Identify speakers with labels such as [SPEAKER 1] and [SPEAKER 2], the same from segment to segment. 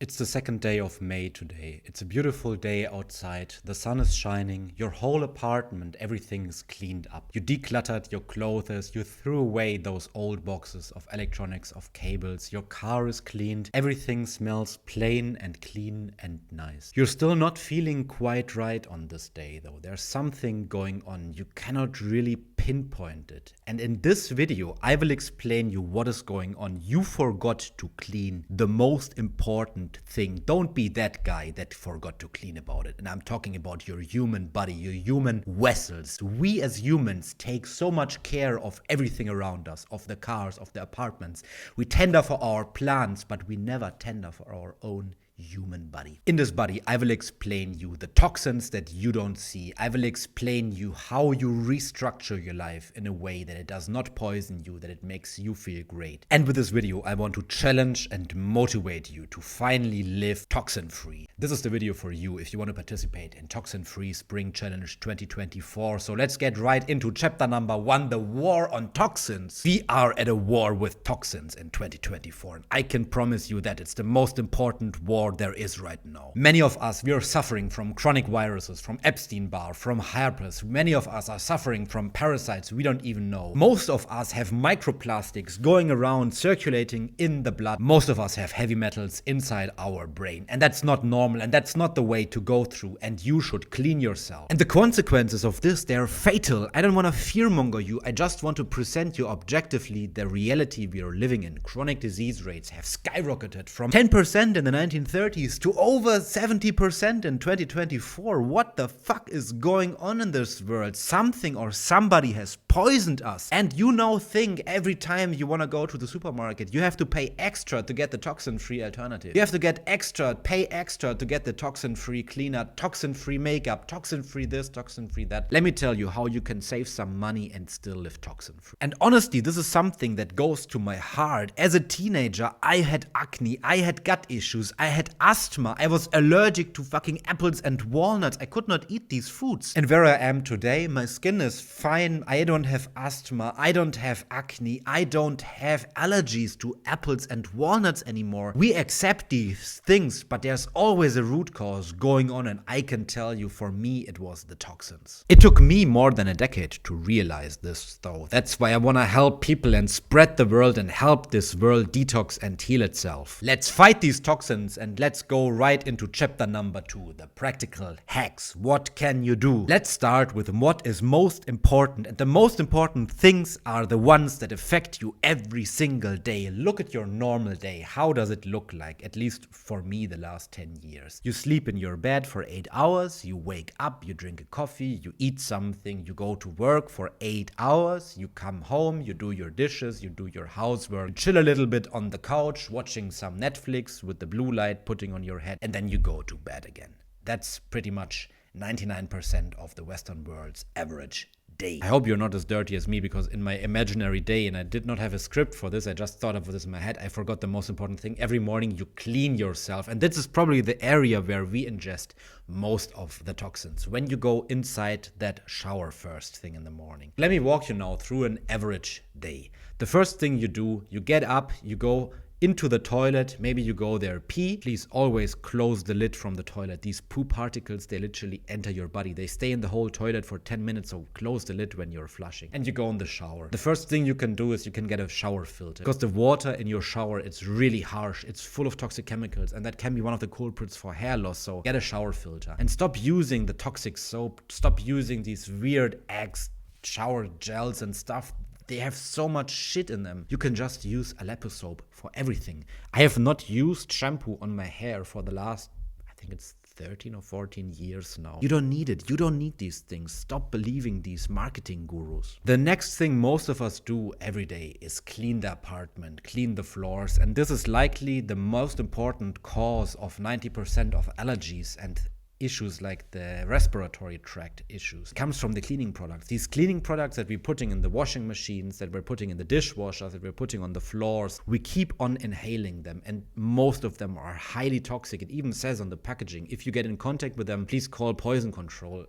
[SPEAKER 1] It's the second day of May today. It's a beautiful day outside. The sun is shining. Your whole apartment, everything is cleaned up. You decluttered your clothes. You threw away those old boxes of electronics, of cables. Your car is cleaned. Everything smells plain and clean and nice. You're still not feeling quite right on this day though. There's something going on. You cannot really pinpoint it. And in this video, I will explain you what is going on. You forgot to clean the most important thing. Don't be that guy that forgot to clean about it. And I'm talking about your human body, your human vessels. We as humans take so much care of everything around us, of the cars, of the apartments. We tender for our plants, but we never tender for our own human body. In this body, I will explain you the toxins that you don't see. I will explain you how you restructure your life in a way that it does not poison you, that it makes you feel great. And with this video, I want to challenge and motivate you to finally live toxin-free. This is the video for you if you want to participate in Toxin-Free Spring Challenge 2024. So let's get right into chapter number 1, the war on toxins. We are at a war with toxins in 2024. And I can promise you that it's the most important war there is right now. Many of us, we are suffering from chronic viruses, from Epstein-Barr, from herpes. Many of us are suffering from parasites we don't even know. Most of us have microplastics going around, circulating in the blood. Most of us have heavy metals inside our brain. And that's not normal, and that's not the way to go through, and you should clean yourself. And the consequences of this, they're fatal. I don't want to fearmonger you. I just want to present you objectively the reality we are living in. Chronic disease rates have skyrocketed from 10% in the 1930s to over 70% in 2024. What the fuck is going on in this world? Something or somebody has poisoned us. And you now think every time you want to go to the supermarket, you have to pay extra to get the toxin-free alternative. You have to get extra, pay extra to get the toxin-free cleaner, toxin-free makeup, toxin-free this, toxin-free that. Let me tell you how you can save some money and still live toxin-free. And honestly, this is something that goes to my heart. As a teenager, I had acne, I had gut issues, I had asthma, I was allergic to fucking apples and walnuts. I could not eat these foods. And where I am today, my skin is fine. I don't have asthma, I don't have acne, I don't have allergies to apples and walnuts anymore. We accept these things, but there's always a root cause going on, and I can tell you, for me, it was the toxins. It took me more than a decade to realize this though. That's why I want to help people and spread the word and help this world detox and heal itself. Let's fight these toxins and let's go right into chapter number 2, the practical hacks. What can you do? Let's start with what is most important, and the most important things are the ones that affect you every single day. Look at your normal day. How does it look like? At least for me, the last 10 years. You sleep in your bed for 8 hours, you wake up, you drink a coffee, you eat something, you go to work for 8 hours, you come home, you do your dishes, you do your housework, you chill a little bit on the couch, watching some Netflix with the blue light putting on your head, and then you go to bed again. That's pretty much 99% of the Western world's average day. I hope you're not as dirty as me, because in my imaginary day, and I did not have a script for this, I just thought of this in my head, I forgot the most important thing. Every morning you clean yourself, and this is probably the area where we ingest most of the toxins. When you go inside that shower first thing in the morning. Let me walk you now through an average day. The first thing you do, you get up, you go into the toilet, maybe you go there pee. Please always close the lid from the toilet. These poo particles, they literally enter your body. They stay in the whole toilet for 10 minutes, so close the lid when you're flushing. And you go in the shower. The first thing you can do is you can get a shower filter, because the water in your shower, it's really harsh. It's full of toxic chemicals, and that can be one of the culprits for hair loss. So get a shower filter and stop using the toxic soap. Stop using these weird Axe shower gels and stuff. They have so much shit in them. You can just use Aleppo soap for everything. I have not used shampoo on my hair for the last, I think it's 13 or 14 years now. You don't need it. You don't need these things. Stop believing these marketing gurus. The next thing most of us do every day is clean the apartment, clean the floors. And this is likely the most important cause of 90% of allergies and issues like the respiratory tract issues. It comes from the cleaning products. These cleaning products that we're putting in the washing machines, that we're putting in the dishwashers, that we're putting on the floors, we keep on inhaling them, and most of them are highly toxic. It even says on the packaging, if you get in contact with them, please call poison control.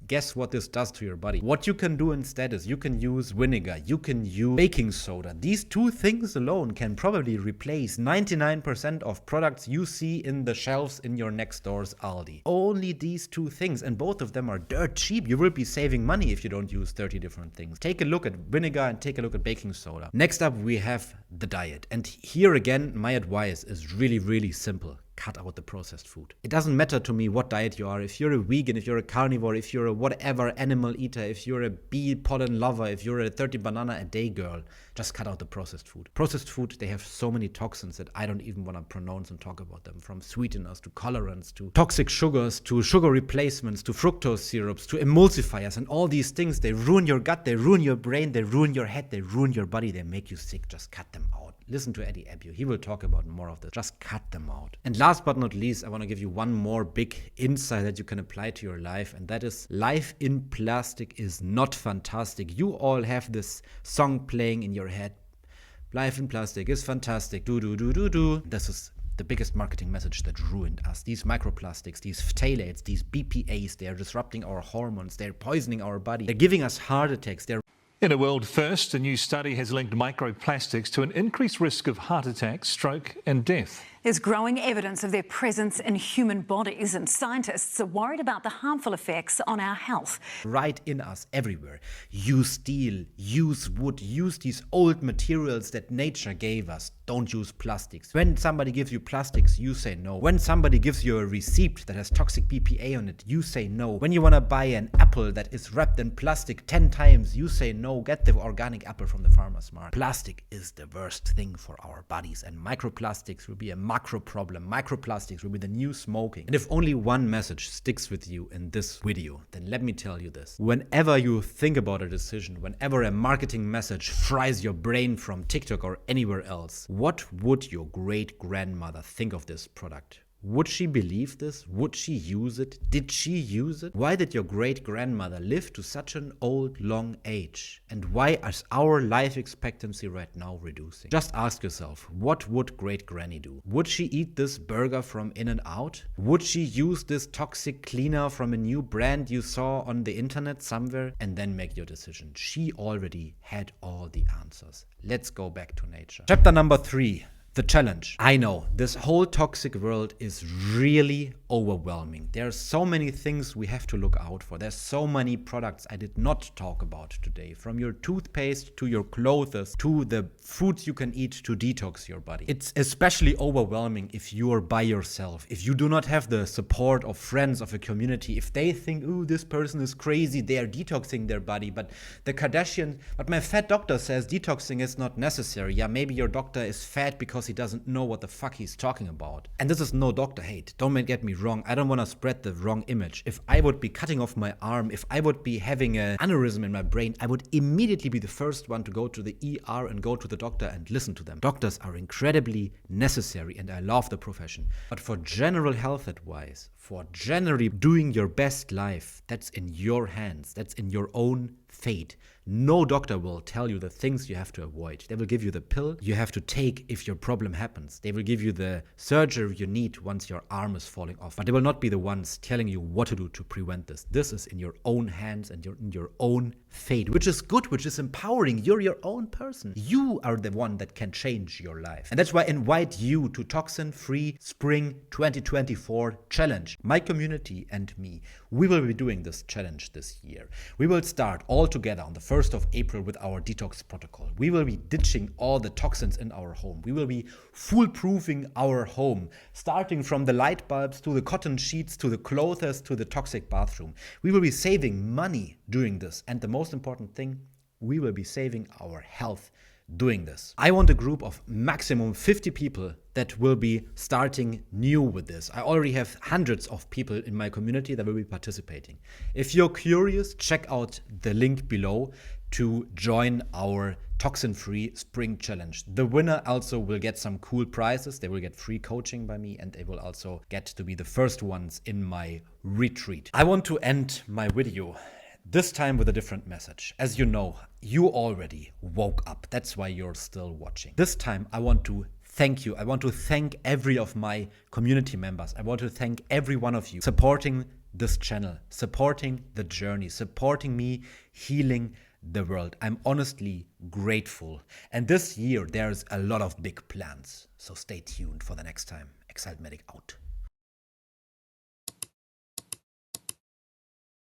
[SPEAKER 1] Guess what this does to your body? What you can do instead is you can use vinegar, you can use baking soda. These two things alone can probably replace 99% of products you see in the shelves in your next door's Aldi. Only these two things, and both of them are dirt cheap. You will be saving money if you don't use 30 different things. Take a look at vinegar and take a look at baking soda. Next up, we have the diet. And here again, my advice is really, really simple. Cut out the processed food. It doesn't matter to me what diet you are. If you're a vegan, if you're a carnivore, if you're a whatever animal eater, if you're a bee pollen lover, if you're a 30 banana a day girl, just cut out the processed food. Processed food, they have so many toxins that I don't even want to pronounce and talk about them. From sweeteners to colorants to toxic sugars to sugar replacements to fructose syrups to emulsifiers, and all these things, they ruin your gut, they ruin your brain, they ruin your head, they ruin your body, they make you sick. Just cut them out. Listen to Eddie Abu. He will talk about more of this. Just cut them out. And last but not least, I want to give you one more big insight that you can apply to your life, and that is life in plastic is not fantastic. You all have this song playing in your head. Life in plastic is fantastic. Do, do, do, do, do. This is the biggest marketing message that ruined us. These microplastics, these phthalates, these BPAs, they are disrupting our hormones. They're poisoning our body. They're giving us heart attacks.
[SPEAKER 2] In a world first, a new study has linked microplastics to an increased risk of heart attack, stroke and death.
[SPEAKER 3] There's growing evidence of their presence in human bodies, and scientists are worried about the harmful effects on our health.
[SPEAKER 1] Right in us, everywhere. Use steel, use wood, use these old materials that nature gave us. Don't use plastics. When somebody gives you plastics, you say no. When somebody gives you a receipt that has toxic BPA on it, you say no. When you want to buy an apple that is wrapped in plastic 10 times, you say no. Get the organic apple from the farmer's market. Plastic is the worst thing for our bodies, and microplastics will be a macro problem. Microplastics will be the new smoking. And if only one message sticks with you in this video, then let me tell you this. Whenever you think about a decision, whenever a marketing message fries your brain from TikTok or anywhere else, what would your great-grandmother think of this product? Would she believe this? Would she use it? Did she use it? Why did your great-grandmother live to such an old, long age? And why is our life expectancy right now reducing? Just ask yourself, what would great-granny do? Would she eat this burger from In-N-Out? Would she use this toxic cleaner from a new brand you saw on the internet somewhere? And then make your decision. She already had all the answers. Let's go back to nature. Chapter number 3. The challenge. I know this whole toxic world is really overwhelming. There are so many things we have to look out for. There's so many products I did not talk about today. From your toothpaste to your clothes to the foods you can eat to detox your body. It's especially overwhelming if you're by yourself. If you do not have the support of friends, of a community. If they think, oh, this person is crazy, they are detoxing their body. But my fat doctor says detoxing is not necessary. Yeah, maybe your doctor is fat because he doesn't know what the fuck he's talking about. And this is no doctor hate. Don't get me wrong. I don't want to spread the wrong image. If I would be cutting off my arm, if I would be having an aneurysm in my brain, I would immediately be the first one to go to the ER and go to the doctor and listen to them. Doctors are incredibly necessary and I love the profession. But for general health advice, for generally doing your best life, that's in your hands. That's in your own fate. No doctor will tell you the things you have to avoid. They will give you the pill you have to take if your problem happens. They will give you the surgery you need once your arm is falling off. But they will not be the ones telling you what to do to prevent this. This is in your own hands and you're in your own fate, which is good, which is empowering. You're your own person. You are the one that can change your life. And that's why I invite you to Toxin-Free Spring 2024 Challenge. My community and me, we will be doing this challenge this year. We will start all together on the 1st of April with our detox protocol. We will be ditching all the toxins in our home. We will be foolproofing our home, starting from the light bulbs to the cotton sheets to the clothes to the toxic bathroom. We will be saving money doing this. And the most important thing, we will be saving our health doing this. I want a group of maximum 50 people that will be starting new with this. I already have hundreds of people in my community that will be participating. If you're curious, check out the link below to join our Toxin-Free Spring Challenge. The winner also will get some cool prizes. They will get free coaching by me and they will also get to be the first ones in my retreat. I want to end my video this time with a different message. As you know, you already woke up. That's why you're still watching. This time I want to Thank you. I want to thank every of my community members. I want to thank every one of you supporting this channel, supporting the journey, supporting me, healing the world. I'm honestly grateful. And this year, there's a lot of big plans. So stay tuned for the next time. Exalt Medic out.